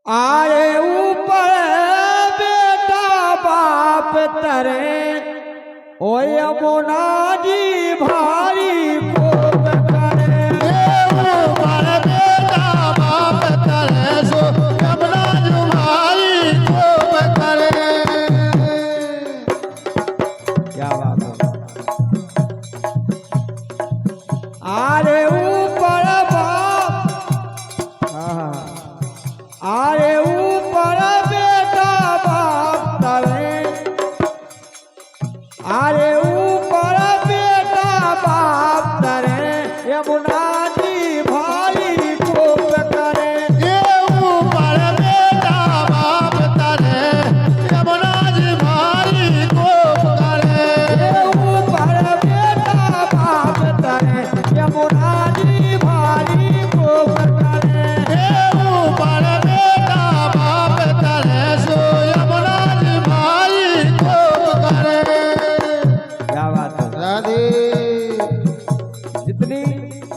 आरे ऊपर बेटा बाप तरे ओ यमुना जी भारी खूब करे। ऊपर बेटा बाप तरे सो यमुना जी भारी खूब करे। क्या बात है। आरे ऊपर बाप आरे ऊपर बेटा बाप तरे आरे ऊपर बेटा बाप तरे यमुना जी भारी खूब करे। ऊपर बेटा बाप तरे यमुना जी भारी खूब करे। ऊपर बेटा बाप तरे यमुना जी भारी खूब करे। ऊपर बेटा बाप तरे सो यमुना जी भारी खूब करे। क्या बात है। राधे जितनी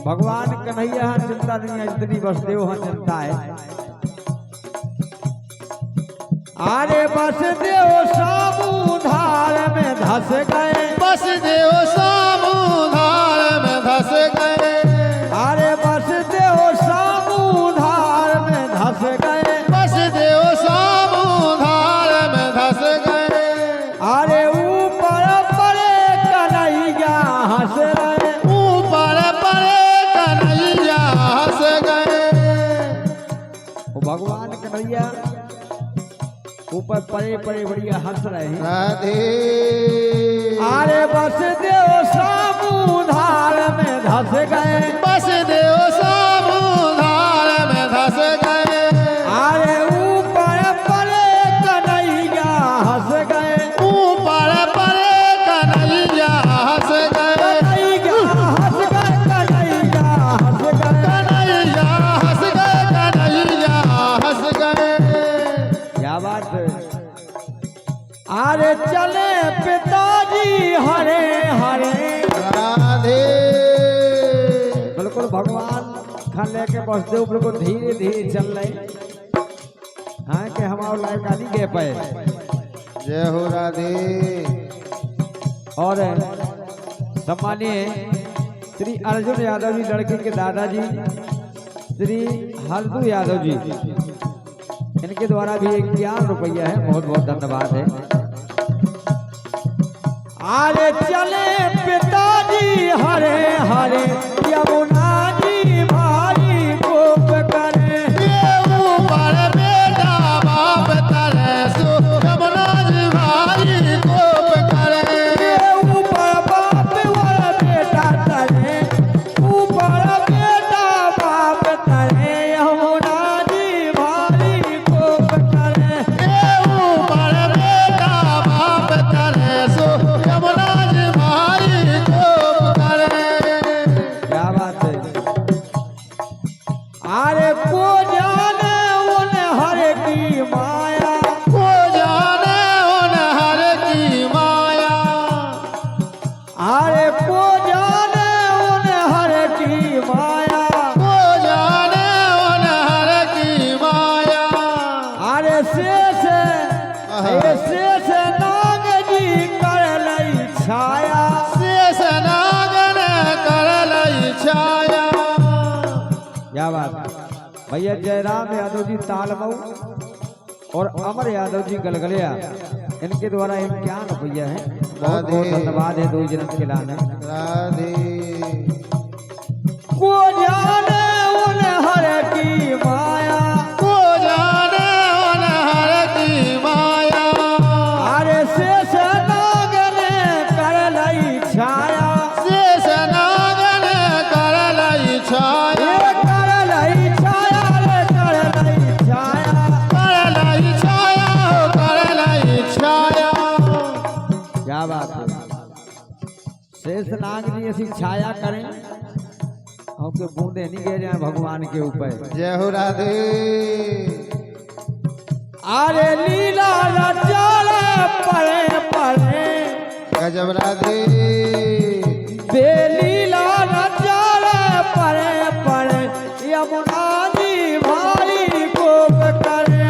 भगवान कन्हैया हाँ चिंता नहीं है, जितनी वसुदेव हाँ चिंता है। आरे वसुदेव साबूधार में धस गए। वसुदेव साबूधार में धस गए। आरे वसुदेव साबूधार में धस गए। वसुदेव साबूधार में धस गए। आरे ऊपर परे कन्हैया हंस रहे। ऊपर परे कन्हैया हंस गए। वो भगवान कन्हैया ऊपर परे परे बढ़िया हंस रहे हैं। राधे आरे वसुदेव साबूधार में धस गए। वसुदेव साबूधार में धस गए। आरे ऊपर परे कन्हैया हंस गए। ऊपर परे कन्हैया हंस गए। कन्हैया हंस गए। कन्हैया हंस गए। कन्हैया हंस गए। कन्हैया हंस गए। क्या बात है। आरे चले पिताजी हरे हरे। राधे बिल्कुल भगवान खान लेके बसदेव बिल्कुल धीरे धीरे चल रहे। हाँ कि हमारा लड़का नहीं गए पाए। जय हो राधे। और सम्मानीय श्री अर्जुन यादव जी लड़की के दादाजी श्री हल्दू यादव जी, इनके द्वारा भी 11 रुपया है। बहुत बहुत धन्यवाद है। आरे चले पिताजी हरे हरे यमुना जी भारी खूब करे। ऊपर बेटा बाप तरे सो यमुना जी भारी खूब करे। ऊपर बाप वाला बेटा तरे ऊपर बेटा बाप तरे यमुना जी भारी खूब करे। ऊपर बेटा बाप तरे सो यमुना जी भारी खूब करे। क्या बात है। आरे को जाने उन हर की माया। को जाने उन हर की माया। आरे को जाने उन हर की माया। को जाने उन हर की माया। आरे शेष नाग जी कर लई छाया। शेष नागन कर लई छाया। क्या बात है। भैया जयराम यादव जी तालमऊ और अमर यादव जी गलगलिया, इनके द्वारा 51 रुपया है। बहुत बहुत धन्यवाद है। 2 जन्म के लाने। राधे को जाने उन हर की माया। को जाने उन हर की माया। अरे शेष नागन कर लई छाया। शेष नागन कर लई छाया। ये कर लई छाया। रे कर लई छाया। कर लई छाया। कर लई छाया। क्या बात है। शेष नाग जी ऐसी छाया करें हमके बूंदे नहीं गिर जाए भगवान के ऊपर। जय हो राधे। अरे लीला रचाले पड़े पड़े गजब राधे। बेलीला रचाले पड़े पड़े यमुना जी भारी खूब करे।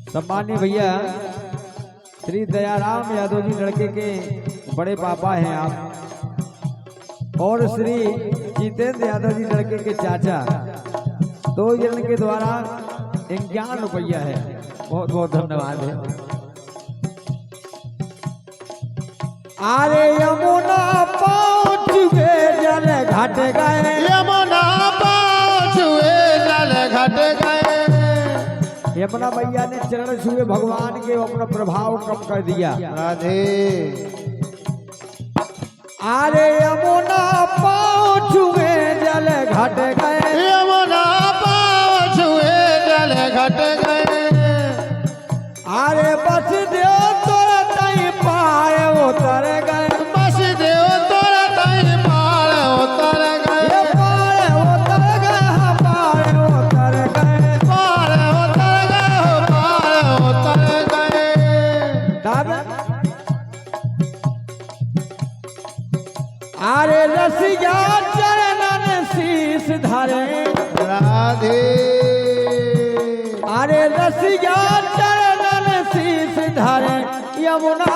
सम्मान्य भैया श्री दयाराम यादव जी लड़के के बड़े पापा हैं आप, और श्री जितेंद्र यादव जी लड़के के चाचा, तो इनके द्वारा 51 रुपया है। बहुत बहुत धन्यवाद है। अरे यमुना पहुँचे जल घाट गए, यमुना पहुँचे जल घाट गए। यमुना मैया ने चरण छुए भगवान के, अपना प्रभाव कम कर दिया। राधे। अरे यमुना पहुँचे जल घाट गए, यमुना पहुँचे जल घाट गए। अरे बस देव तोरा तई पार उतर गए, बस देव तोरा तई पार उतर गए। पार उतर गए, पार उतर गए, पार उतर गए, पार उतर गए। तब अरे रसिया चरणन शीस धरे, राधे। अरे रसिया चरणन शीस धरे, यमुना